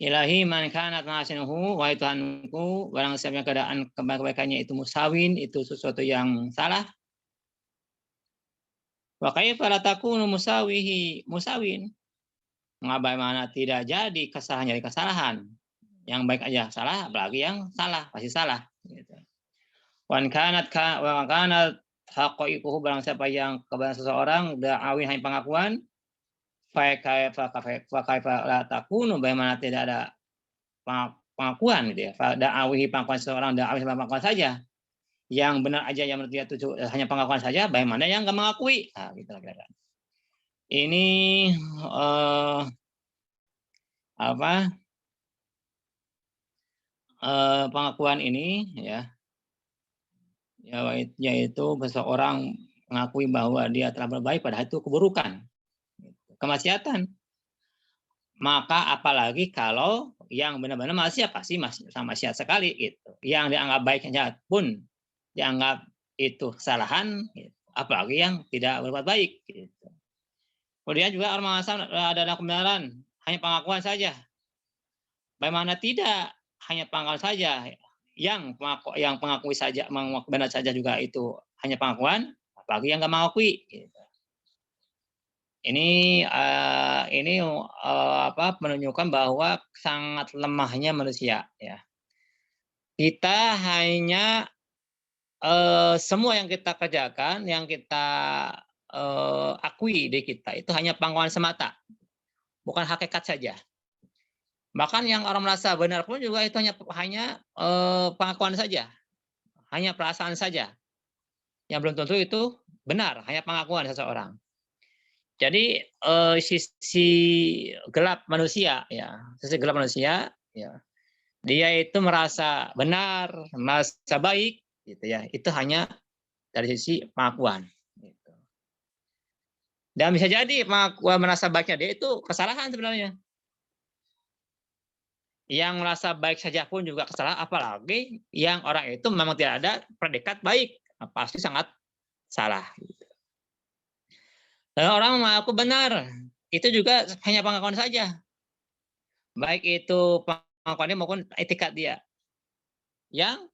Ilahi man kanat mahasinuhu, wahai Tuhanku, barang siapa yang keadaan kebaikannya itu musawin, itu sesuatu yang salah. Wa kaifa la takunu musawin. Bagaimana tidak jadi kesalahan jadi kesalahan. Yang baik aja salah, apalagi yang salah, pasti salah. Gitu. Wan kanat haqaiquhu, barang siapa yang kebenaran seseorang da'awi hanya pengakuan, fa kaifa la takunu, bagaimana tidak ada pengakuan gitu ya. Da'awi pengakuan seseorang, da'awi pengakuan saja. Yang benar aja yang menurut dia itu hanya pengakuan saja, bagaimana yang enggak mengakui? Nah, gitu kira-kira. Ini pengakuan ini ya, yaitu seseorang mengakui bahwa dia telah berbaik padahal itu keburukan, kemaksiatan. Maka apalagi kalau yang benar-benar maksiat, pasti sama maksiat sekali gitu. Yang dianggap baiknya pun dianggap itu kesalahan, gitu. Apalagi yang tidak berbuat baik gitu. Kemudian juga orang mengatakan ada kebenaran, hanya pengakuan saja. Bagaimana tidak hanya pengakuan saja, yang pengakui saja, benar saja juga itu hanya pengakuan, apalagi yang nggak mengakui. Gitu. Ini menunjukkan bahwa sangat lemahnya manusia. Ya. Kita hanya semua yang kita kerjakan, yang kita akui di kita itu hanya pengakuan semata, bukan hakikat saja. Bahkan yang orang merasa benar pun juga itu hanya pengakuan saja, hanya perasaan saja, yang belum tentu itu benar, hanya pengakuan seseorang. Jadi sisi gelap manusia, ya, sisi gelap manusia, ya, dia itu merasa benar, merasa baik, gitu ya, itu hanya dari sisi pengakuan. Gitu. Dan bisa jadi pengakuan merasa baiknya dia itu kesalahan sebenarnya. Yang merasa baik saja pun juga kesalahan, apalagi yang orang itu memang tidak ada predikat baik, pasti sangat salah. Dan orang mengaku benar, itu juga hanya pengakuan saja. Baik itu pengakuannya maupun etikat dia. Yang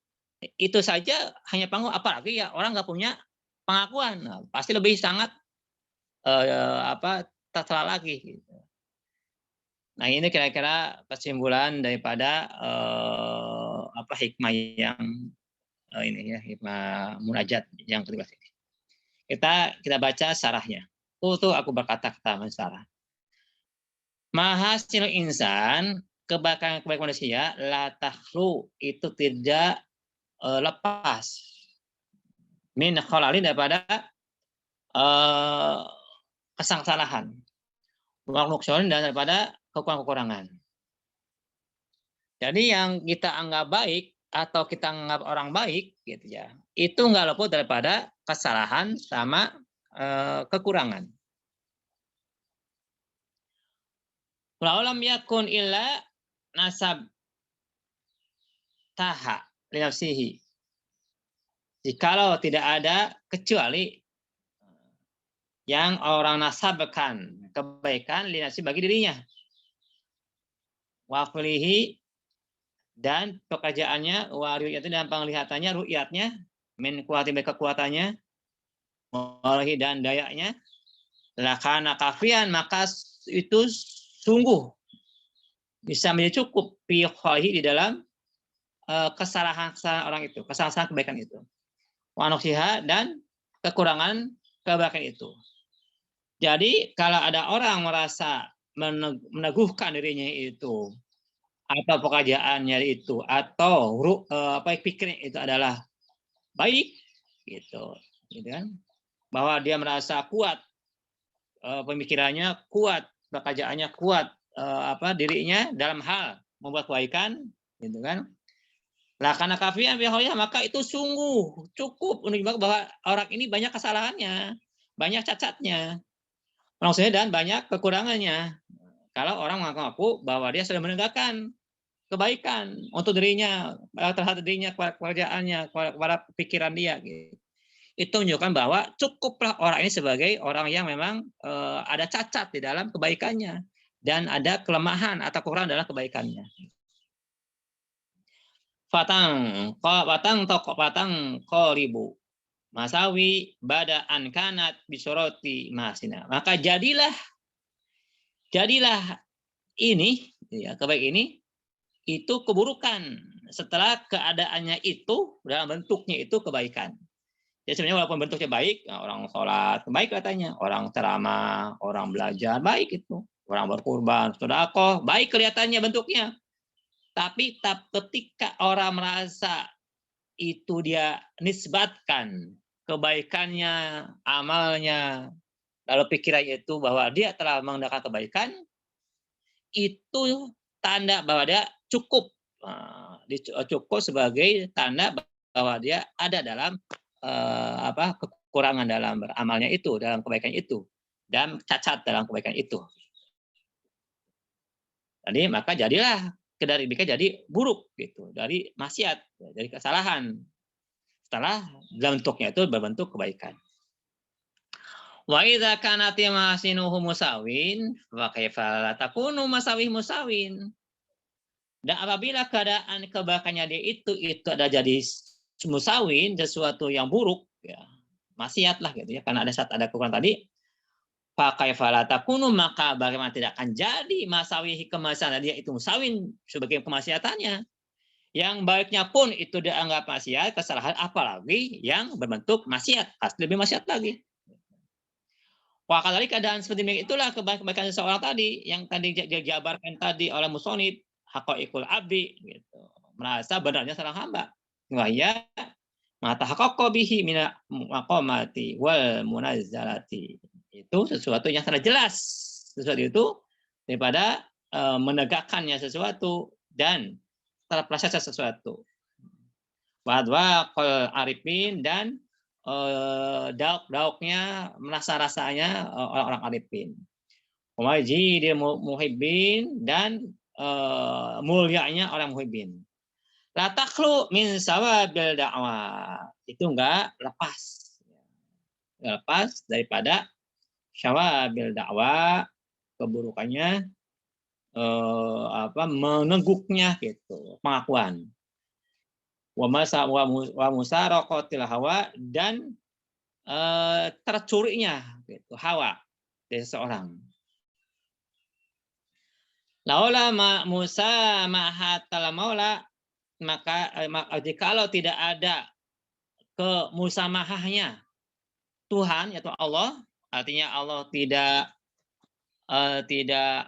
itu saja hanya pengakuan, apalagi ya orang nggak punya pengakuan, nah, pasti lebih sangat tercela lagi. Gitu. Nah ini kira-kira kesimpulan daripada hikmah yang ini ya, hikmah munajat yang kedua ini. Kita baca syarahnya. Tuh aku berkata-kata syarah. Mahasil insan, kebaikan manusia, la takhlu, itu tidak lepas min khalalin, daripada kesalahan, dan daripada kekurangan. Jadi yang kita anggap baik atau kita anggap orang baik, gitu ya, itu nggak luput daripada kesalahan sama kekurangan. Laulam yakun illa nasab taha linafsihi. Jikalau tidak ada kecuali yang orang nasabkan kebaikan linafsi bagi dirinya. Waflihi, dan pekerjaannya, wa ru'yati, dan penglihatannya, ru'yatnya, min kuwati, kekuatannya, walahi, dan dayanya, lakana kafian, maka itu sungguh bisa menjadi cukup fi khalihi, di dalam kesalahan orang itu, kesalahan kebaikan itu, wa nuksiha, dan kekurangan kebaikan itu. Jadi kalau ada orang merasa meneguhkan dirinya itu, atau pekerjaannya itu, atau pikirnya itu adalah baik, gitu kan? Bahwa dia merasa kuat, pemikirannya kuat, pekerjaannya kuat, dirinya dalam hal membuat kebaikan, gitu kan? Lah karena kafian bihoya, maka itu sungguh cukup untuk bahwa orang ini banyak kesalahannya, banyak cacatnya, maksudnya, dan banyak kekurangannya. Kalau orang mengaku bahwa dia sudah menegakkan kebaikan untuk dirinya, terhadap dirinya, pekerjaannya, kepada pikiran dia, gitu. Itu menunjukkan bahwa cukuplah orang ini sebagai orang yang memang ada cacat di dalam kebaikannya, dan ada kelemahan atau kekurangan dalam kebaikannya. Fatang qoribu masawi badaan kanat bisoroti masina. Maka jadilah ini ya, kebaikan ini itu keburukan setelah keadaannya itu dalam bentuknya itu kebaikan. Ya sebenarnya walaupun bentuknya baik, orang sholat baik katanya, orang ceramah, orang belajar baik itu, orang berkurban, sedekah baik kelihatannya bentuknya. Tapi ketika orang merasa itu dia nisbatkan kebaikannya, amalnya, lalu pikirannya itu bahwa dia telah mengerjakan kebaikan, itu tanda bahwa dia cukup, cukup sebagai tanda bahwa dia ada dalam kekurangan dalam beramalnya itu, dalam kebaikan itu, dan cacat dalam kebaikan itu. Jadi maka jadilah dari kebaikan jadi buruk gitu, dari maksiat, dari kesalahan. Setelah bentuknya itu berbentuk kebaikan. Wa idza kanat mahsinuhu musawin wa kaifa la takunu masawih musawin. Dan apabila keadaan kebaikannya dia itu ada jadi musawin, sesuatu yang buruk, ya, maksiat lah gitu ya, karena ada saat ada kekurangan tadi, fa kaifa la takunu, maka bagaimana tidak akan jadi masawihi kemaksiatan dia itu musawin sebagai kemaksiatannya. Yang baiknya pun itu dianggap maksiat, kesalahan, apalagi yang berbentuk maksiat, pasti lebih maksiat lagi. Wah, kalau keadaan seperti itulah kebaikan seseorang tadi yang tadi dijabarkan tadi oleh musonib, haqaiqul abdi gitu. Merasa benarnya seorang hamba. Wahya mata haqqo bihi min maqamati wal munazzalati. Itu sesuatu yang sangat jelas. Sesuatu itu daripada menegakkannya sesuatu dan terproses sesuatu. Wadwa qol arifin, dan dauk-dauknya merasa rasanya orang-orang arifin. Wajidil muhibbin, dan mulianya orang muhibbin. La takhlu min sawabil da'wah. Itu enggak lepas daripada sawabil da'wah, keburukannya meneguknya gitu, pengakuan. Wa musaraqatil hawa, dan tercuriknya gitu, hawa dari seseorang. Laula Musa mahatal maula, maka jikalau tidak ada kemusamahahnya Tuhan, yaitu Allah, artinya Allah tidak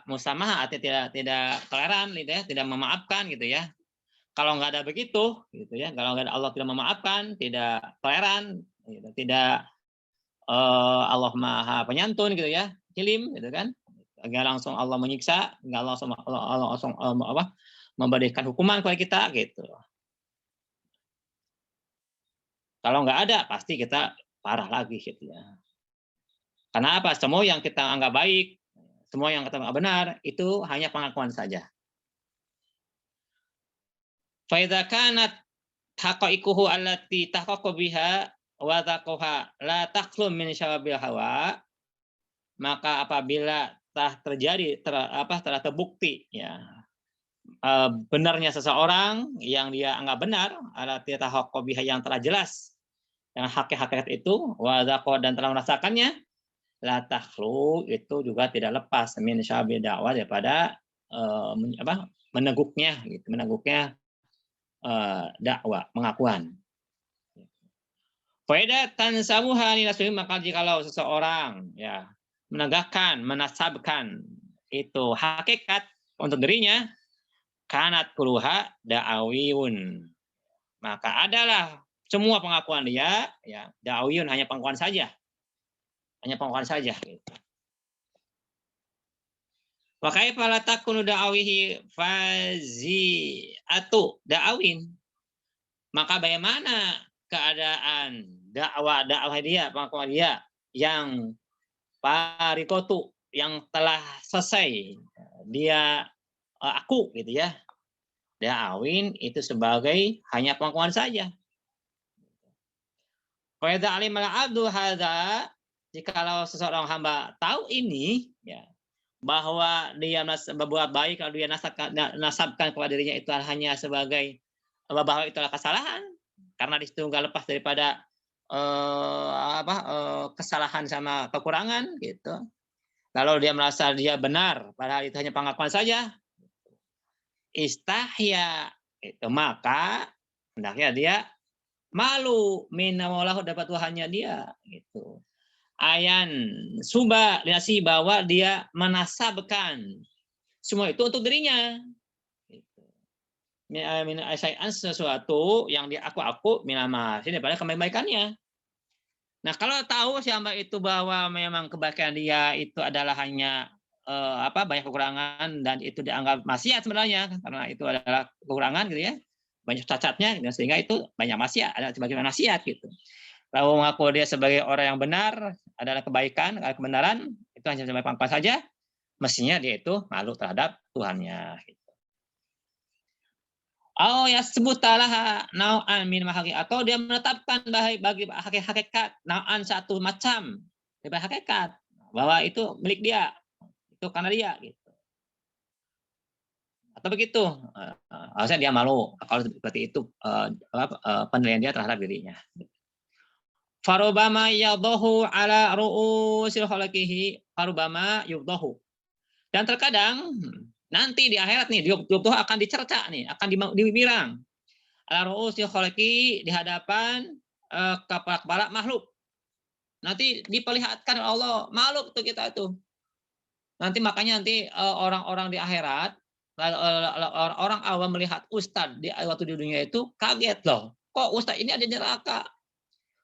musamah, artinya tidak toleran gitu ya, tidak memaafkan gitu ya. Kalau nggak ada begitu, gitu ya. Kalau nggak ada Allah tidak memaafkan, tidak toleran, gitu, tidak Allah maha penyantun gitu ya, hilim gitu kan. Nggak langsung Allah menyiksa, nggak langsung Allah memberikan hukuman kepada kita gitu. Kalau nggak ada, pasti kita parah lagi gitu ya. Karena apa? Semua yang kita anggap baik, semua yang kita anggap benar, itu hanya pengakuan saja. Fa idza kanat haqaiquhu allati tahaqqu biha wa taqaha la taqlu min syawabil hawa, maka apabila telah terjadi telah terbukti ya benarnya seseorang yang dia anggap benar, allati tahaqqu biha, yang telah jelas dengan hakikat itu, wa taqaha, dan telah merasakannya, la takhlu, itu juga tidak lepas min syawabil dakwah, daripada meneguknya gitu, dakwah, pengakuan. Faedah tansabuha li nafsihi, maka jikalau seseorang ya menegakkan, menasabkan itu hakikat untuk dirinya, kanat kuluha da'awiyun, maka adalah semua pengakuan dia ya da'awiyun, hanya pengakuan saja. Gitu. Wa kaifa la takunu da'awihi fazi'atu da'awin, maka bagaimana keadaan dakwah dia, pengakuan dia yang parikotu, yang telah selesai, dia aku gitu ya, da'awin itu sebagai hanya pengakuan saja. Fa idza alimal abdu hadza, jikalau seseorang hamba tahu ini ya, bahwa dia berbuat baik, kalau dia nasabkan kepada dirinya itu hanya sebagai bahwa itu adalah kesalahan, karena di situ nggak lepas daripada kesalahan sama kekurangan gitu. Lalu dia merasa dia benar, padahal itu hanya pengakuan saja. Istahya itu, maka hendaknya dia malu minawallahu dapat Tuhannya dia gitu. Ayan suba dinasi bahwa dia menasabkan semua itu untuk dirinya. Gitu. Min sesuatu yang dia aku minama daripada kebaikannya. Nah, kalau tahu siapa itu bahwa memang kebaikan dia itu adalah hanya banyak kekurangan dan itu dianggap maksiat sebenarnya karena itu adalah kekurangan gitu ya. Banyak cacatnya sehingga itu banyak maksiat, ada sebagai maksiat gitu. Lalu mengaku dia sebagai orang yang benar adalah kebaikan, adalah kebenaran, itu hanya sebagai pangkat saja, mestinya dia itu malu terhadap Tuhannya. Oh ya sebutalah nau'an min mahaki, atau dia menetapkan bagi hakikat nau'an satu macam dari hakikat bahwa itu milik dia, itu karena dia gitu. Atau begitu, harusnya dia malu kalau seperti itu penilaian dia terhadap dirinya. Farubama yadahu ala ru'usil khalaqihi farubama yadahu. Dan terkadang nanti di akhirat nih yadahu akan dicerca nih, akan dibilang ala ru'usil khalaqi di hadapan kepala makhluk. Nanti diperlihatkan Allah makhluk tuh kita itu. Nanti makanya nanti orang-orang di akhirat orang awam melihat ustadz di waktu di dunia itu kaget loh. Kok ustadz ini ada di neraka?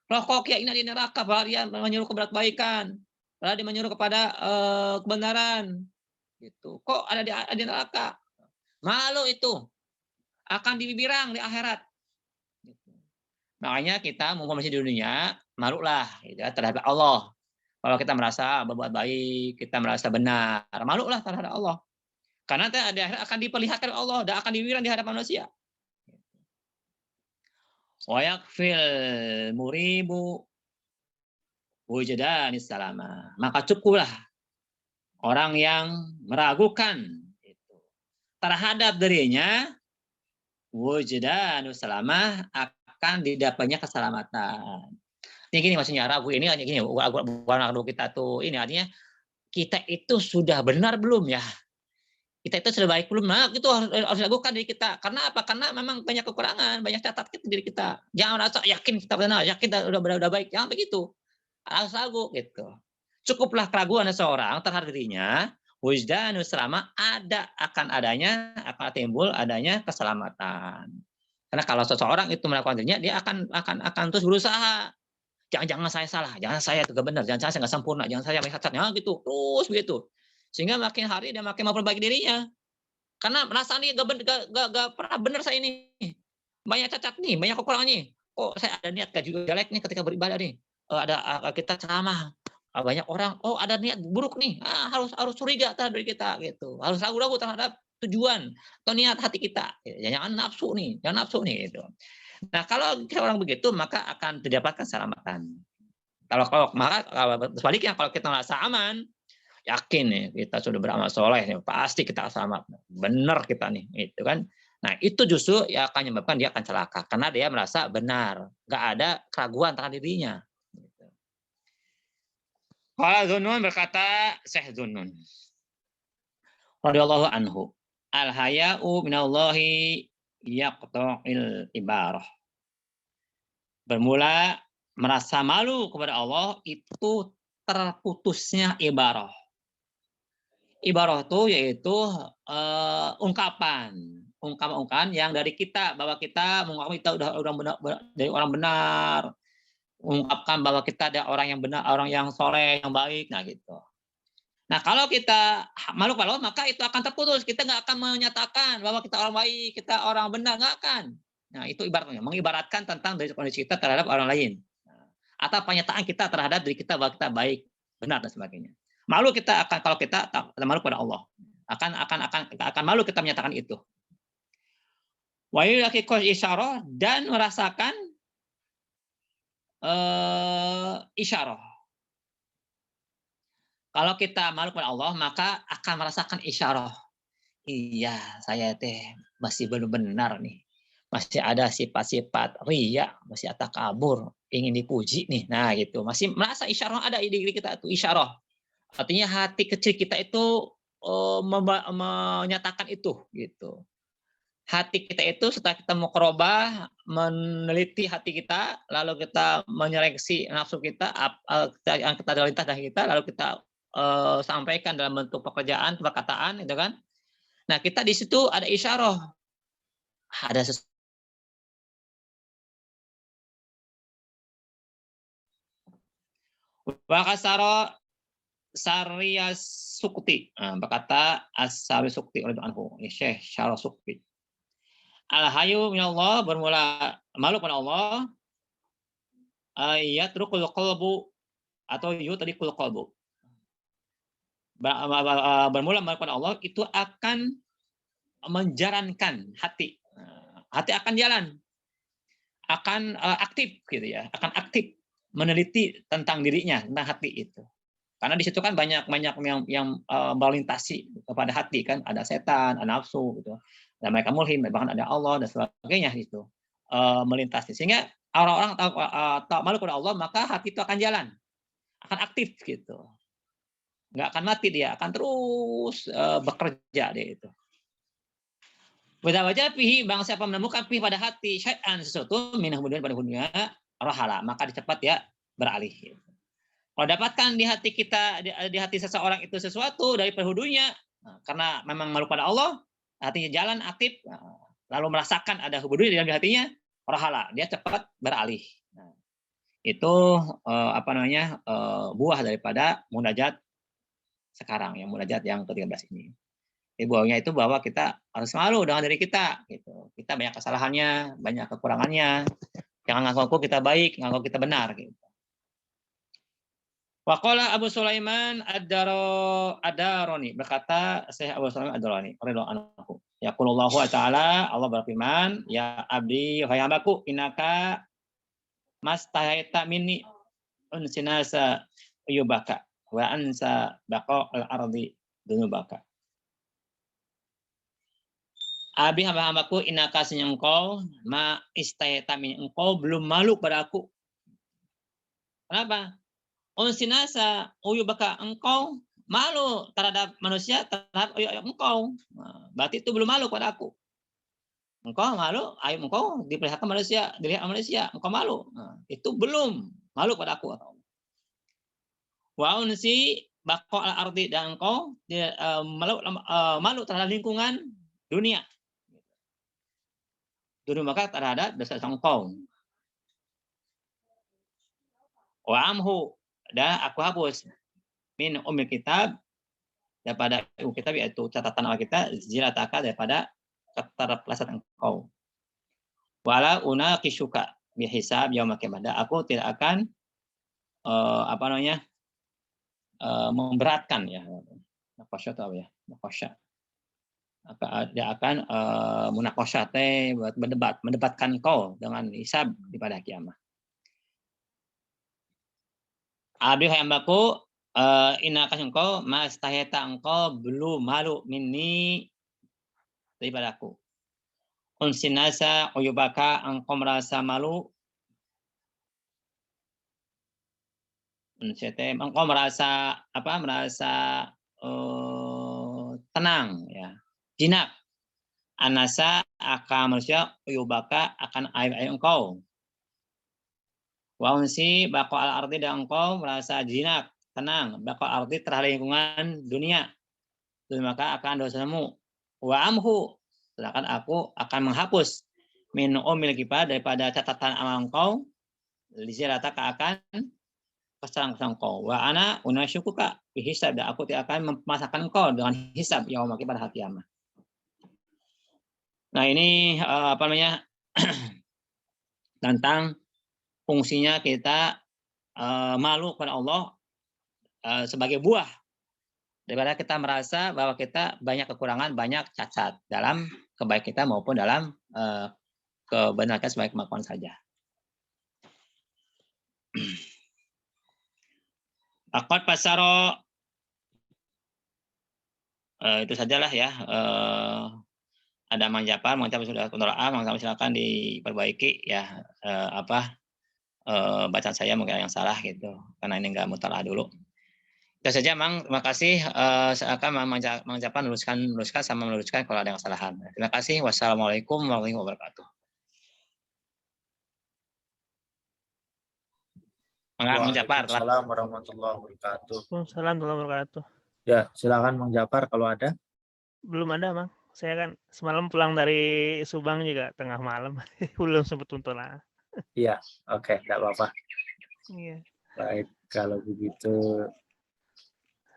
Loh kok kiai ini ada di neraka? Padahal dia menyuruh kepada kebaikan. Padahal dia menyuruh kepada kebenaran. Gitu. Kok ada di neraka? Malu itu. Akan dibirang di akhirat. Gitu. Makanya kita mau masih di dunia, malulah gitu, terhadap Allah. Kalau kita merasa berbuat baik, kita merasa benar, malulah terhadap Allah. Karena di akhirat akan diperlihatkan Allah dan akan dibirang di hadapan manusia. Wa yakfil muribu wujdanis salama. Maka cukuplah orang yang meragukan itu terhadap dirinya wujdanus salama akan didapatnya keselamatan. Ini gini maksudnya ragu ini hanya gini, bukan ragu kita tuh ini artinya kita itu sudah benar belum ya? Kita itu sudah baik belum? Nah, itu harus dilakukan diri kita. Karena apa? Karena memang banyak kekurangan, banyak catat kita diri kita. Jangan rasa yakin kita benar, yakin kita udah baik. Jangan begitu. Harus ragu gitu. Cukuplah keraguan seseorang terhadap dirinya, wujdan selama akan timbul adanya keselamatan. Karena kalau seseorang itu melakukan dirinya, dia akan terus berusaha. Jangan saya salah, jangan saya itu gak benar, jangan saya nggak sempurna, jangan saya cacat, gitu. Terus begitu. Sehingga makin hari dia makin memperbaiki dirinya. Karena merasa nih gak pernah benar saya ini. Banyak cacat nih, banyak kekurangan nih. Kok saya ada niat jelek nih ketika beribadah nih. Ada kita ceramah, banyak orang, oh ada niat buruk nih. Harus curiga terhadap diri kita gitu. Harus ragu-ragu terhadap tujuan atau niat hati kita. Jangan nafsu nih, jangan nafsu nih gitu. Nah, kalau orang begitu maka akan didapatkan keselamatan. Maka sebaliknya kalau kita merasa aman, yakin nih kita sudah beramal soleh nih, pasti kita selamat. Benar kita nih, itu kan. Nah, itu justru ya akan menyebabkan dia akan celaka karena dia merasa benar, nggak ada keraguan terhadap dirinya. Qala Dzunun berkata, Syekh Dzunun radhiyallahu anhu, al haya'u minallahi yaqta'il ibarah. Bermula merasa malu kepada Allah itu terputusnya ibarah. Ibarah itu yaitu ungkapan yang dari kita bahwa kita mengakui kita udah benar, dari orang benar, ungkapkan bahwa kita ada orang yang benar, orang yang soleh, yang baik, nah gitu. Nah kalau kita malu kalau maka itu akan terputus, kita nggak akan menyatakan bahwa kita orang baik, kita orang benar, nggak akan. Nah itu ibaratnya mengibaratkan tentang dari kondisi kita terhadap orang lain, atau pernyataan kita terhadap diri kita bahwa kita baik, benar dan sebagainya. Malu kita akan kalau kita malu pada Allah, akan malu kita menyatakan itu. Wa yulaqi isyarah dan merasakan isyarah. Kalau kita malu kepada Allah, maka akan merasakan isyarah. Iya, saya teh masih belum benar nih. Masih ada sifat-sifat riya, masih takabur, ingin dipuji nih. Nah, gitu. Masih merasa isyarah ada di diri kita itu isyarah. Artinya hati kecil kita itu menyatakan itu gitu. Hati kita itu setelah kita muqarabah, meneliti hati kita, lalu kita menyeleksi nafsu kita, yang kita lintas dari kita, lalu kita sampaikan dalam bentuk pekerjaan, perkataan, gitu kan. Nah, kita di situ ada isyarah, ada wa kasara Sarya Sukti. Berkata As-Sari Sukti radhiyallahu anhu, Syekh Syarah Sukti. Al-hayu minallah, bermula malu pada Allah, yatrukul qalbu atau yutrikul qalbu. Bermula malu pada Allah itu akan menjalankan hati. Hati akan jalan, akan aktif gitu ya, akan aktif meneliti tentang dirinya, tentang hati itu. Karena di situ kan banyak yang melintasi kepada hati kan, ada setan, ada nafsu gitu. Dan mereka mulhim, bahkan ada Allah dan sebagainya gitu. Melintasi. Sehingga orang-orang tahu malu kepada Allah, maka hati itu akan jalan, akan aktif gitu. Nggak akan mati dia, akan terus bekerja dia itu. Wajah pihi, bang siapa menemukan pihi pada hati syai'an sesuatu minah kemudian pada dunia rahala, maka dicepat ya beralih. Gitu. Kalau dapatkan di hati kita, di hati seseorang itu sesuatu dari penghulunya, karena memang malu pada Allah, hatinya jalan aktif, lalu merasakan ada hubungan di dalam hatinya, rahala, dia cepat beralih. Nah, itu buah daripada munajat sekarang, yang munajat yang ke-13 ini. Buahnya itu bahwa kita harus malu dengan diri kita. Gitu. Kita banyak kesalahannya, banyak kekurangannya. Jangan ngaku-ngaku kita baik, ngaku kita benar. Gitu. Waqala Abu Sulaiman Ad-Darani, berkata Syekh Abu Sulaiman Ad-Darani radhiyallahu anhu. Yaqulullahu ta'ala, Allah berfirman, ya abdi wahai hambaku, innaka mastahaita minni unsinasa yubaka wa ansa baqa al-ardi dunubaka. Abi hamba-hambaku, innaka sesungguhnya engkau ma istahaita minni, engkau belum malu pada aku. Kenapa? Unsinasa uyubaka, engkau malu terhadap manusia, terhadap engkau. Nah, berarti itu belum malu pada aku. Engkau malu, ayo engkau diperlihatkan manusia, dilihat manusia, engkau malu. Nah, itu belum malu pada aku. Wa unsi baqa al-ardi, dan engkau malu terhadap lingkungan dunia. Dunia maka terhadap dosa engkau. Wa amhu, dan aku hapus min umil kitab, daripada kitab yaitu catatan awal kita, zilataka, daripada keterpeleset engkau. Wala una kisuka bihisab yaumil qiyamah, aku tidak akan memberatkan ya. Nakosya itu apa ya? Nakosya. Dia akan munakosya buat mendebatkan engkau dengan hisab di pada kiamat. Abdi hambaku, inaka engkau mastaheta, engkau belum malu minni daripada aku. Unsinasa uyubaka, engkau merasa malu. Engkau merasa tenang ya, jinak. Anasa akan manusia uyubaka, akan aib engkau. Wa unsi baqa al-ardi, dan engkau merasa jinak, tenang, baqa ardi terhadap lingkungan dunia. Maka akan dosamu. Wa amhu, sedangkan aku akan menghapus min umil kipa, daripada catatan amal engkau, lizirataka, akan kesalahan engkau. Wa ana unasyukuka bihisab, dan aku tidak akan memasakkan engkau dengan hisab yaumil pada hari kiamat. Nah, ini tentang fungsinya kita malu kepada Allah sebagai buah daripada kita merasa bahwa kita banyak kekurangan, banyak cacat dalam kebaikan kita maupun dalam kebenaran sebagai kemampuan saja. Akad pasaro itu sajalah ya. Ada Mang Japar sudah kontrol A, Mang Japar silakan diperbaiki ya, bacaan saya mungkin yang salah gitu, karena ini nggak mutalaah dulu. Itu saja Mang, terima kasih. Silakan Mang Japar meluruskan sama meluruskan kalau ada yang kesalahan. Terima kasih. Wassalamualaikum warahmatullahi wabarakatuh. Mang Japar. Waalaikumsalam warahmatullahi wabarakatuh. Waalaikumsalam warahmatullahi wabarakatuh. Ya, silakan Mang Japar kalau ada. Belum ada, Mang. Saya kan semalam pulang dari Subang juga tengah malam. Belum sempat nonton. Iya, oke, enggak apa-apa. Iya. Baik, kalau begitu